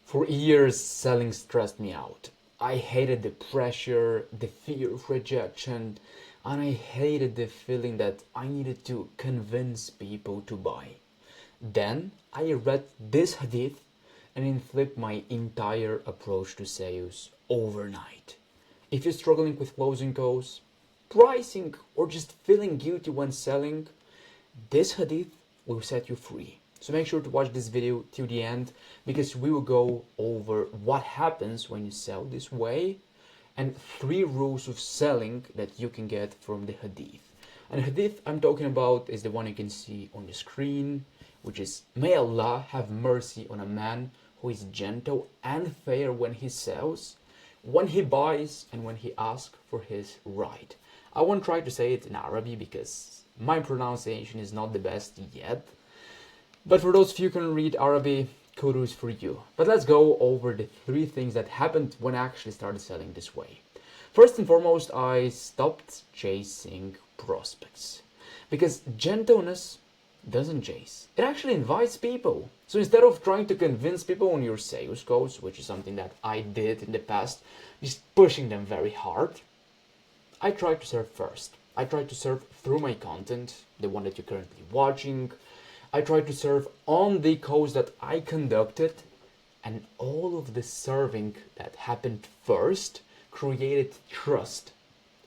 For years, selling stressed me out. I hated the pressure, the fear of rejection, and I hated the feeling that I needed to convince people to buy. Then I read this hadith and it flipped my entire approach to sales overnight. If you're struggling with closing calls, pricing, or just feeling guilty when selling, this hadith will set you free. So make sure to watch this video till the end because we will go over what happens when you sell this way and 3 rules of selling that you can get from the hadith. And the hadith I'm talking about is the one you can see on the screen, which is, may Allah have mercy on a man who is gentle and fair when he sells, when he buys, and when he asks for his right. I won't try to say it in Arabic because my pronunciation is not the best yet. But for those of you who can read Arabic, kudos for you. But let's go over the 3 things that happened when I actually started selling this way. First and foremost, I stopped chasing prospects. Because gentleness doesn't chase. It actually invites people. So instead of trying to convince people on your sales goals, which is something that I did in the past, just pushing them very hard, I tried to serve first. I tried to serve through my content, the one that you're currently watching. I tried to serve on the calls that I conducted, and all of the serving that happened first created trust,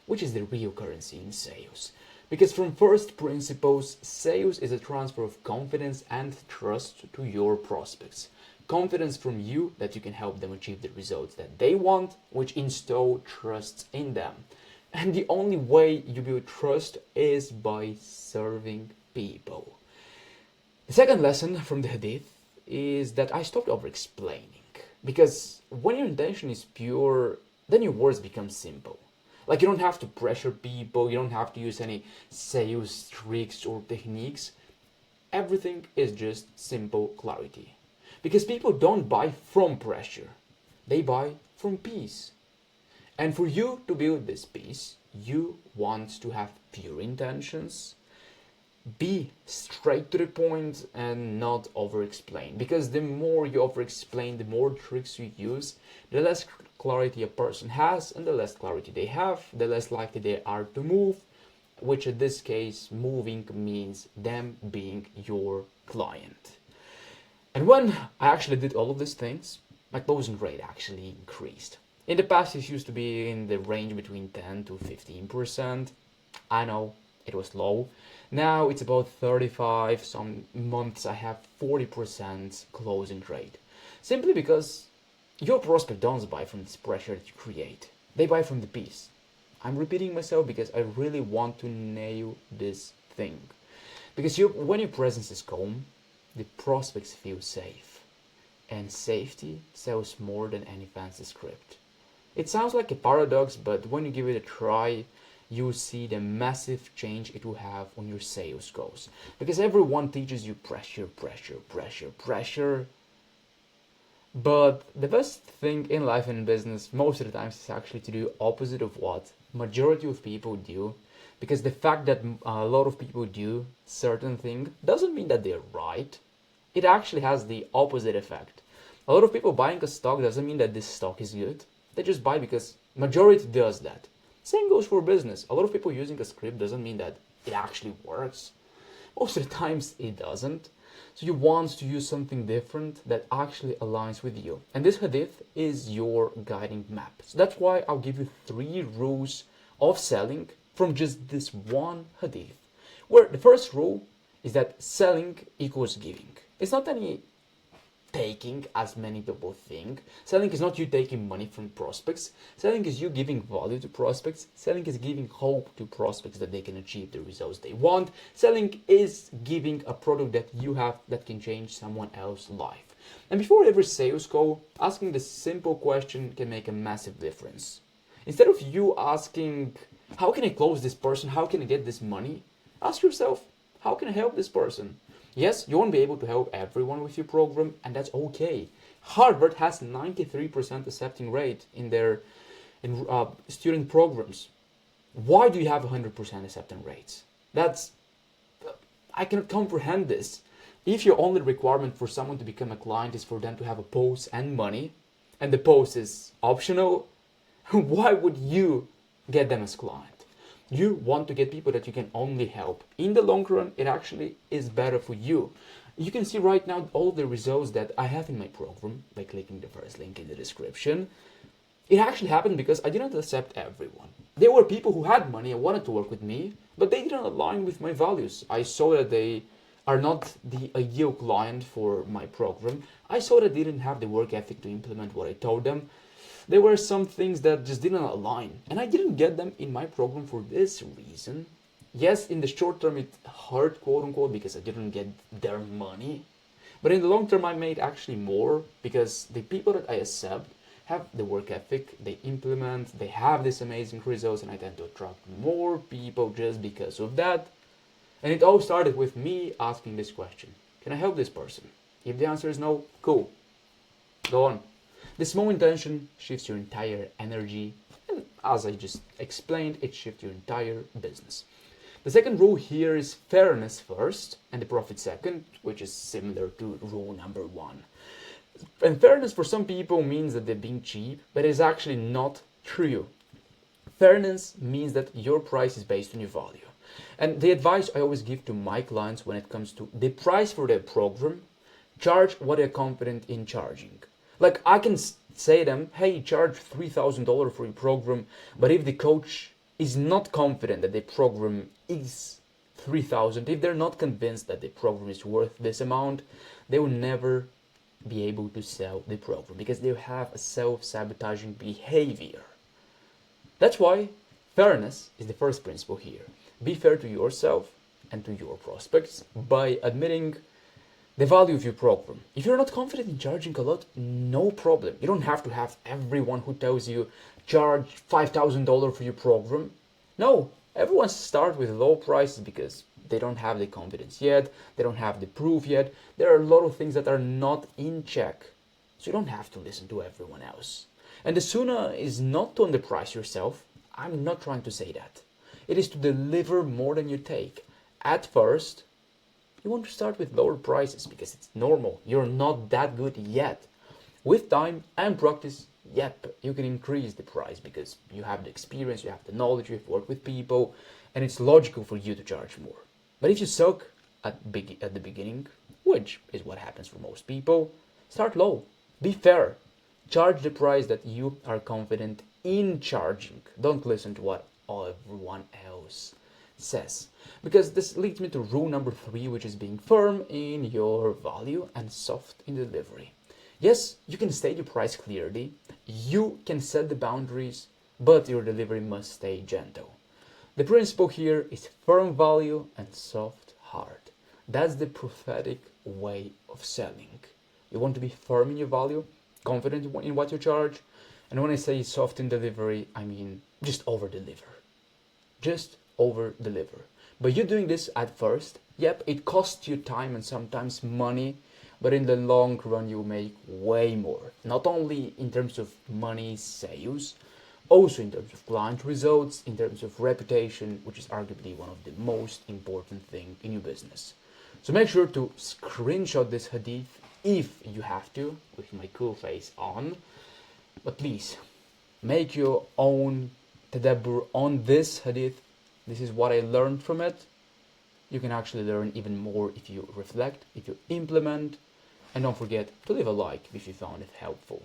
which is the real currency in sales. Because from first principles, sales is a transfer of confidence and trust to your prospects. Confidence from you that you can help them achieve the results that they want, which instill trust in them. And the only way you build trust is by serving people. The second lesson from the hadith is that I stopped over-explaining. Because when your intention is pure, then your words become simple. Like you don't have to pressure people, you don't have to use any sales tricks or techniques. Everything is just simple clarity. Because people don't buy from pressure, they buy from peace. And for you to build this peace, you want to have pure intentions, be straight to the point and not over-explain. Because the more you over-explain, the more tricks you use, the less clarity a person has, and the less clarity they have, the less likely they are to move, which in this case, moving means them being your client. And when I actually did all of these things, my closing rate actually increased. In the past, it used to be in the range between 10 to 15%. I know it was low. Now it's about 35. Some months I have 40% closing rate. Simply because your prospect don't buy from this pressure that you create. They buy from the peace. I'm repeating myself because I really want to nail this thing. Because when your presence is calm, the prospects feel safe. And safety sells more than any fancy script. It sounds like a paradox, but when you give it a try, you see the massive change it will have on your sales goals. Because everyone teaches you pressure, pressure, pressure, pressure. But the best thing in life and in business most of the times is actually to do opposite of what majority of people do. Because the fact that a lot of people do certain thing doesn't mean that they're right. It actually has the opposite effect. A lot of people buying a stock doesn't mean that this stock is good. They just buy because majority does that. Same goes for business. A lot of people using a script doesn't mean that it actually works. Most of the times it doesn't. So you want to use something different that actually aligns with you. And this hadith is your guiding map. So that's why I'll give you 3 rules of selling from just this one hadith. Where the first rule is that selling equals giving. It's not any taking as many people think. Selling is not you taking money from prospects. Selling is you giving value to prospects. Selling is giving hope to prospects that they can achieve the results they want. Selling is giving a product that you have that can change someone else's life. And before every sales call, asking the simple question can make a massive difference. Instead of you asking, how can I close this person? How can I get this money? Ask yourself, how can I help this person? Yes, you won't be able to help everyone with your program, and that's okay. Harvard has 93% accepting rate in their student programs. Why do you have 100% acceptance rates? I cannot comprehend this. If your only requirement for someone to become a client is for them to have a post and money, and the post is optional, why would you get them as client? You want to get people that you can only help. In the long run, it actually is better for you. You can see right now all the results that I have in my program by clicking the first link in the description. It actually happened because I didn't accept everyone. There were people who had money and wanted to work with me, but they didn't align with my values. I saw that they are not the ideal client for my program. I saw that they didn't have the work ethic to implement what I told them. There were some things that just didn't align, and I didn't get them in my program for this reason. Yes, in the short term it hurt, quote unquote, because I didn't get their money. But in the long term I made actually more because the people that I accept have the work ethic, they implement, they have these amazing results, and I tend to attract more people just because of that. And it all started with me asking this question: can I help this person? If the answer is no, cool, go on. This small intention shifts your entire energy, and as I just explained, it shifts your entire business. The second rule here is fairness first and the profit second, which is similar to rule number one. And fairness for some people means that they're being cheap, but it's actually not true. Fairness means that your price is based on your value. And the advice I always give to my clients when it comes to the price for their program: charge what they're confident in charging. Like I can say them, hey, charge $3,000 for your program, but if the coach is not confident that the program is 3,000, if they're not convinced that the program is worth this amount, they will never be able to sell the program because they have a self-sabotaging behavior. That's why fairness is the first principle here. Be fair to yourself and to your prospects by admitting the value of your program. If you're not confident in charging a lot, no problem. You don't have to have everyone who tells you charge $5,000 for your program. No, everyone starts with low prices because they don't have the confidence yet, they don't have the proof yet. There are a lot of things that are not in check. So you don't have to listen to everyone else. And the sooner is not to underprice yourself. I'm not trying to say that. It is to deliver more than you take. At first, you want to start with lower prices because it's normal. You're not that good yet. With time and practice, yep, you can increase the price because you have the experience, you have the knowledge, you've worked with people, and it's logical for you to charge more. But if you suck at the beginning, which is what happens for most people, start low. Be fair. Charge the price that you are confident in charging. Don't listen to what everyone else says. Because this leads me to rule number 3, which is being firm in your value and soft in delivery. Yes, you can state your price clearly, you can set the boundaries, but your delivery must stay gentle. The principle here is firm value and soft heart. That's the prophetic way of selling. You want to be firm in your value, confident in what you charge, and when I say soft in delivery, I mean just over-deliver. Just over-deliver. But you're doing this at first. Yep, it costs you time and sometimes money, but in the long run you make way more. Not only in terms of money, sales, also in terms of client results, in terms of reputation, which is arguably one of the most important things in your business. So make sure to screenshot this hadith if you have to, with my cool face on. But please, make your own tadabbur on this hadith. This is what I learned from it. You can actually learn even more if you reflect, if you implement, and don't forget to leave a like if you found it helpful.